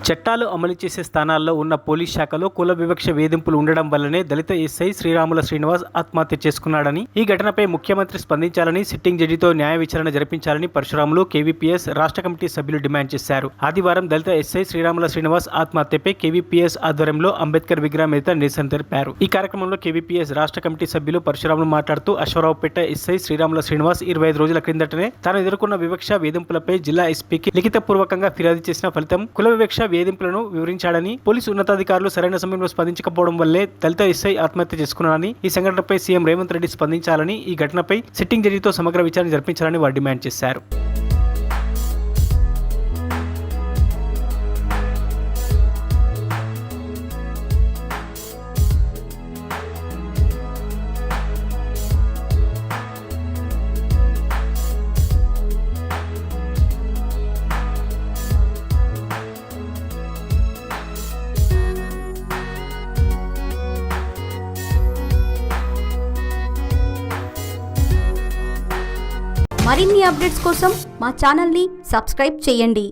చట్టాలు అమలు చేసే స్థానాల్లో ఉన్న పోలీస్ శాఖలో కుల వివక్ష వేధింపులు ఉండడం వల్లనే దళిత ఎస్ఐ శ్రీరాముల శ్రీనివాస్ ఆత్మహత్య చేసుకున్నాడని, ఈ ఘటనపై ముఖ్యమంత్రి స్పందించాలని, సిట్టింగ్ జడ్జితో న్యాయ విచారణ జరిపించాలని పరశురాములు కేవీపీఎస్ రాష్ట్ర కమిటీ సభ్యులు డిమాండ్ చేశారు. ఆదివారం దళిత ఎస్ఐ శ్రీరాముల శ్రీనివాస్ ఆత్మహత్యపై కేవీపీఎస్ ఆధ్వర్యంలో అంబేద్కర్ విగ్రహం ఎదుట నిరసన తెలిపారు. ఈ కార్యక్రమంలో కేవీపీఎస్ రాష్ట్ర కమిటీ సభ్యులు పరశురాములు మాట్లాడుతూ, అశ్వరావుపేట ఎస్ఐ శ్రీరాముల శ్రీనివాస్ 25 రోజుల క్రిందటనే తాను ఎదుర్కొన్న వివక్ష వేధింపులపై జిల్లా ఎస్పీకి లిఖితపూర్వకంగా ఫిర్యాదు చేసిన ఫలితం కుల వివక్ష వేధింపులను వివరించాడని, పోలీసు ఉన్నతాధికారులు సరైన సమయంలో స్పందించకపోవడం వల్లే దళిత ఎస్ఐ ఆత్మహత్య చేసుకున్నారని, ఈ సంఘటనపై సీఎం రేవంత్ రెడ్డి స్పందించాలని, ఈ ఘటనపై సిట్టింగ్ జడ్జితో సమగ్ర విచారణ జరిపించాలని వారు డిమాండ్ చేశారు. మరిన్ని అప్డేట్స్ కోసం మా ఛానల్ని సబ్స్క్రైబ్ చేయండి.